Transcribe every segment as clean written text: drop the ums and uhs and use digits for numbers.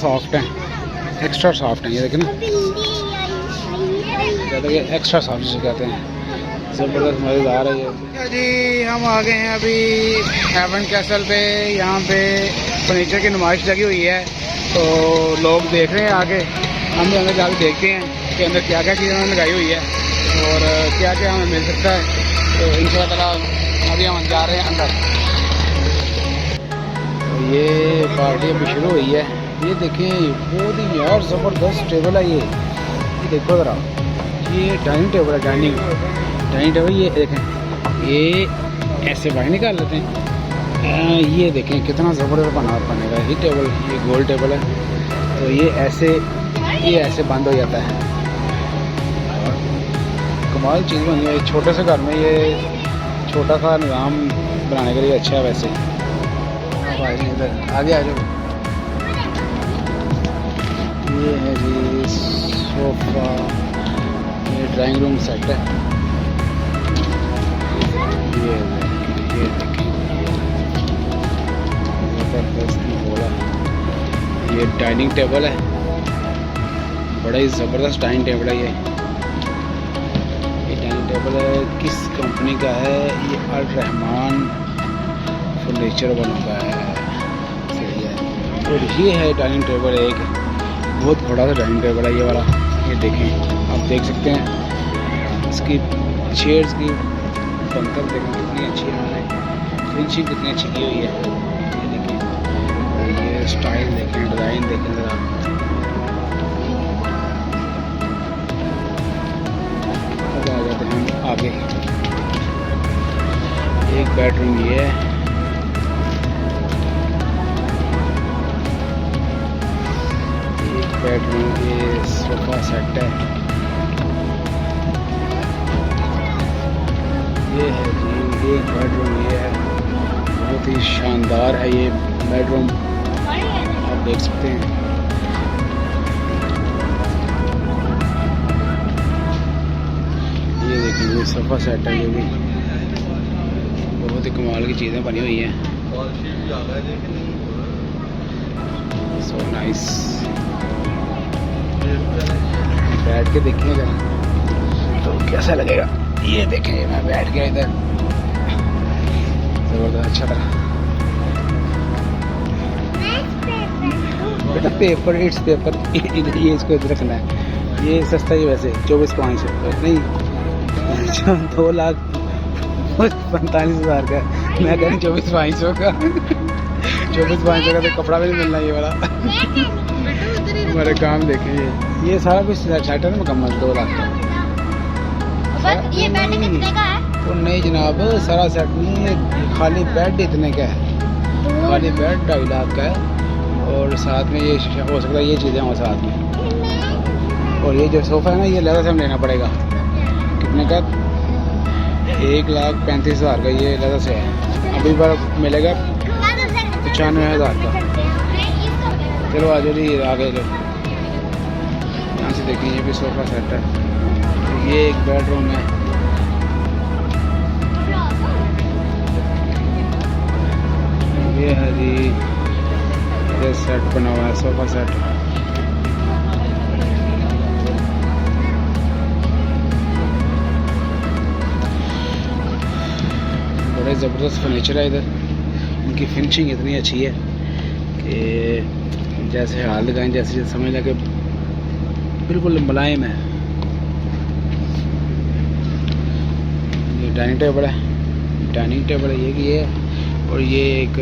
Soft हैं, extra soft हैं। ये देखें ना, कहते हैं एक्स्ट्रा सॉफ्ट जिसे कहते हैं, ज़बरदस्त मज़ेदार है ये जी। हम आ गए हैं अभी हेवन कैसल पे। यहाँ पे फर्नीचर की नुमाइश लगी हुई है, तो लोग देख रहे हैं आगे। हम भी अंदर जाकर देखते हैं कि अंदर क्या क्या चीज़ें उन्होंने लगाई हुई है और क्या क्या हमें मिल सकता है। तो इंशाअल्लाह अभी हम जा रहे हैं अंदर। तो ये पार्टी अभी शुरू हुई है। ये देखें, बहुत ही यार ज़बरदस्त टेबल है ये देखो ज़रा। ये डाइनिंग टेबल है, डाइनिंग टेबल। ये देखें, ये ऐसे बाहर निकाल लेते हैं। ये देखें कितना ज़बरदस्त बनेगा ये टेबल। ये गोल टेबल है, तो ये ऐसे बंद हो जाता है। कमाल चीज़ बनी है। छोटे से घर में ये छोटा सा निज़ाम बनाने के लिए अच्छा है वैसे। इधर आगे आ जाओ। ये है जी सोफ़ा, ये ड्राइंग रूम सेट है। ये देखें ज़बरदस्त बोला। ये डाइनिंग टेबल है, बड़ा ही ज़बरदस्त डाइनिंग टेबल है ये डाइनिंग टेबल है। किस कंपनी का है ये? अल रहमान फर्नीचर वालों का है, सही है। और ये है डाइनिंग टेबल, एक बहुत बड़ा सा डाइनिंग टेबल है ये वाला। ये देखें, आप देख सकते हैं इसकी चेयर्स की बनकर देखें कितनी अच्छी है, उन्होंने फिनिशिंग कितनी अच्छी की हुई है। ये देखें, ये स्टाइल देखें, डिज़ाइन देखें ज़रा। अब आ जाते हैं आगे। एक बेडरूम ये है, एक बेडरूम ये सोफ़ा सेट है। ये है जी एक बेडरूम, ये है बहुत ही शानदार है ये बेडरूम, आप देख सकते हैं। ये देखिए, ये सोफ़ा सेट है, ये भी बहुत ही कमाल की चीज़ें बनी हुई हैं। So nice. बैठ के देखिएगा तो कैसा लगेगा। ये देखें, मैं बैठ गया इधर ज़बरदस्त अच्छा तरह। बेटा पेपर, इट्स पेपर, ये इसको इधर रखना है। ये सस्ता ही वैसे 24,500 नहीं 2,45,000 का। मैं कह रही 24,500 का। 24,500 का तो कपड़ा भी नहीं मिलना ये वाला। हमारे काम देखें, ये सारा कुछ सेट है ना मुकम्मल 2 लाख का। ये बेड कितने का है? तो नहीं जनाब, सारा सेट नहीं है, खाली बेड इतने का है। खाली बेड 2.5 लाख का है और साथ में ये हो सकता है ये चीज़ें हों साथ में। और ये जो सोफ़ा है ना, ये लहदा से हम लेना पड़ेगा। कितने का? 1,35,000 का ये लहदा से है। अभी बार मिलेगा 95,000 का। चलो आ जाओ जी आगे लो। यहाँ से देखिए, ये भी सोफ़ा सेट है। ये एक बेडरूम है। ये है जी ये सेट बना हुआ है, सोफ़ा सेट। बड़े ज़बरदस्त फर्नीचर है इधर। इनकी फिनिशिंग इतनी अच्छी है कि जैसे हाल लगाएं, जैसे समझ लगे बिल्कुल मुलायम है। ये डाइनिंग टेबल है, ये और ये एक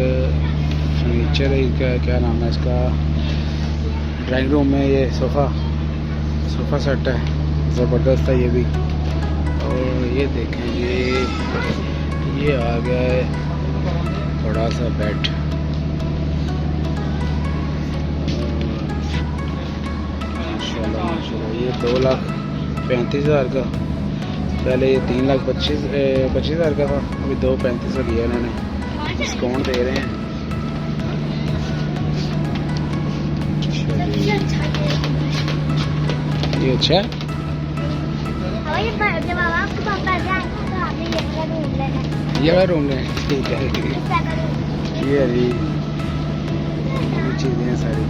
फर्नीचर है, क्या नाम है इसका, ड्राइंग रूम में ये सोफ़ा सेट है, ज़बरदस्त है ये भी। और ये देखें, ये आ गया है बड़ा सा बेड। माशाल्लाह, ये 2,35,000 का। पहले ये 3,25,000 का था, अभी 2,35,000 लिया इन्होंने, डिस्काउंट दे रहे हैं। ये अच्छा है। ये वाला रूम लें, ठीक है। ये चीज़ें हैं सारी।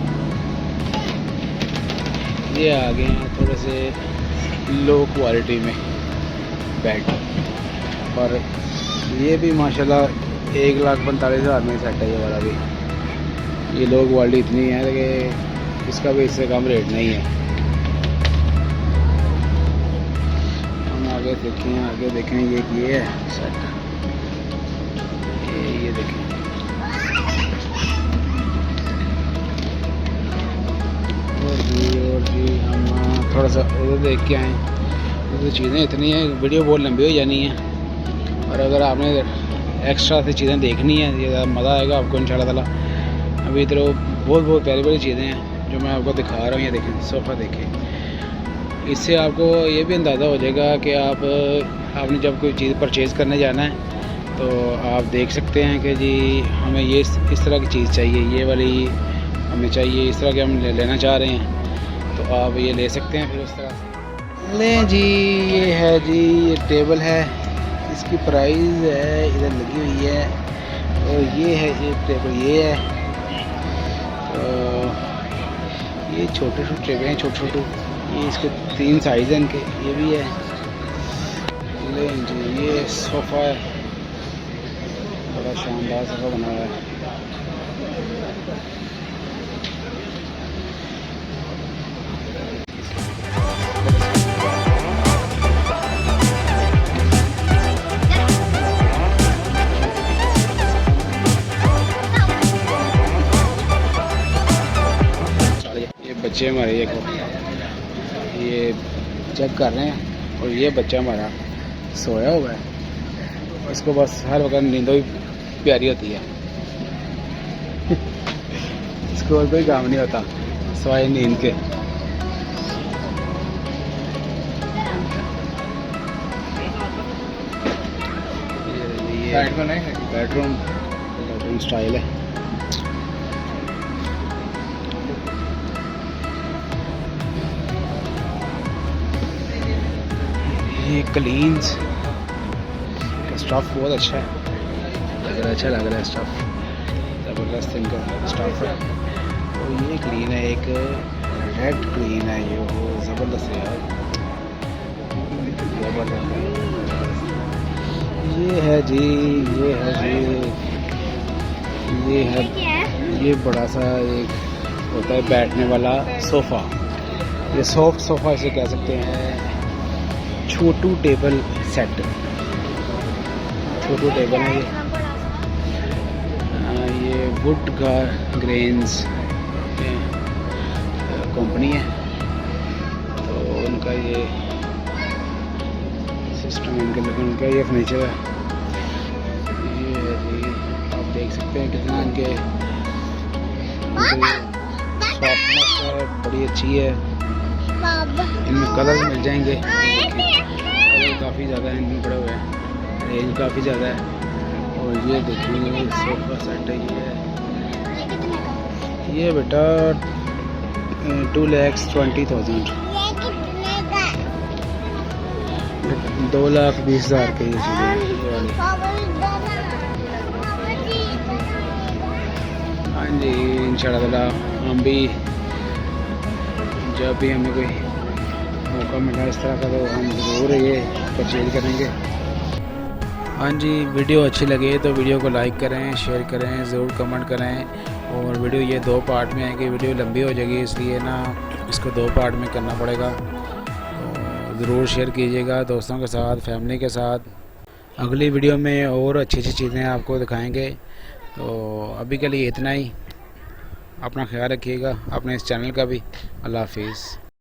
ये आ गए हैं थोड़े से लो क्वालिटी में बेड, और ये भी माशाल्लाह 1,45,000 में सेट है। ये वाला भी, ये लो क्वालिटी इतनी है कि इसका भी इससे कम रेट नहीं है। हम आगे देखें ये है सेट, ये देखें। और जी हम थोड़ा सा उधर देख के आए। तो चीज़ें इतनी हैं, वीडियो बहुत लंबी हो जानी है, और अगर आपने एक्स्ट्रा से चीज़ें देखनी है ये मज़ा आएगा आपको इंशाल्लाह ताला। अभी इधर बहुत प्यारी चीज़ें हैं जो मैं आपको दिखा रहा हूँ। ये देखें, सोफ़ा देखें, इससे आपको ये भी अंदाज़ा हो जाएगा कि आपने जब कोई चीज़ परचेज़ करने जाना है तो आप देख सकते हैं कि जी हमें ये इस तरह की चीज़ चाहिए, ये वाली हमें चाहिए, इस तरह के हम लेना चाह रहे हैं, तो आप ये ले सकते हैं। फिर उस तरह से लें जी। ये है जी, ये टेबल है, इसकी प्राइस है इधर लगी हुई है, और ये है ये टेबल, ये है। तो ये छोटे टेबल हैं, छोटे ये इसके 3 साइज़ हैं इनके, ये भी है। लें जी, ये सोफ़ा है, बड़ा शानदार सोफ़ा बना हुआ है। बच्चे हमारे ये चेक कर रहे हैं, और ये बच्चा हमारा सोया हुआ है, इसको बस हर वक्त नींदों भी प्यारी होती है। इसको और कोई काम नहीं होता सवाए नींद के। बेडरूम स्टाइल है। ये क्लीन्स का स्टफ बहुत अच्छा है, अच्छा लग रहा है स्टफ, ज़बरदस्त इनका स्टफ है। और ये क्लीन है, एक रेड क्लीन है, ये वो ज़बरदस्त है यार, ज़बरदस्त है। ये है जी, ये बड़ा सा एक होता है बैठने वाला सोफ़ा, ये सॉफ्ट सोफ़ा इसे कह सकते हैं। छोटू टेबल सेट, छोटू टेबल है ये वुड का ग्रेन्स कंपनी है, तो उनका ये सिस्टम उनका ये फर्नीचर है। ये आप देख सकते हैं कितना इनके सॉफ्टनेस है, बड़ी अच्छी है। इनमें कलर मिल जाएंगे, कलर काफ़ी ज़्यादा है इनमें पड़े हुए हैं, रेंज काफ़ी ज़्यादा है। और ये देखिए सोफ़ा सेट है, ये बेटा 2,20,000, 2,20,000 के ये हाँ जी। इंशाल्लाह हम भी जब भी हमें कोई मौका मिला इस तरह का तो हम ज़रूर ये परचेज करेंगे। हाँ जी, वीडियो अच्छी लगे तो वीडियो को लाइक करें, शेयर करें, ज़रूर कमेंट करें। और वीडियो ये 2 पार्ट में आएगी, वीडियो लंबी हो जाएगी इसलिए ना इसको 2 पार्ट में करना पड़ेगा। तो ज़रूर शेयर कीजिएगा दोस्तों के साथ, फैमिली के साथ। अगली वीडियो में और अच्छी चीज़ें आपको दिखाएंगे। तो अभी के लिए इतना ही, अपना ख्याल रखिएगा, अपने इस चैनल का भी। अल्लाह हाफिज़।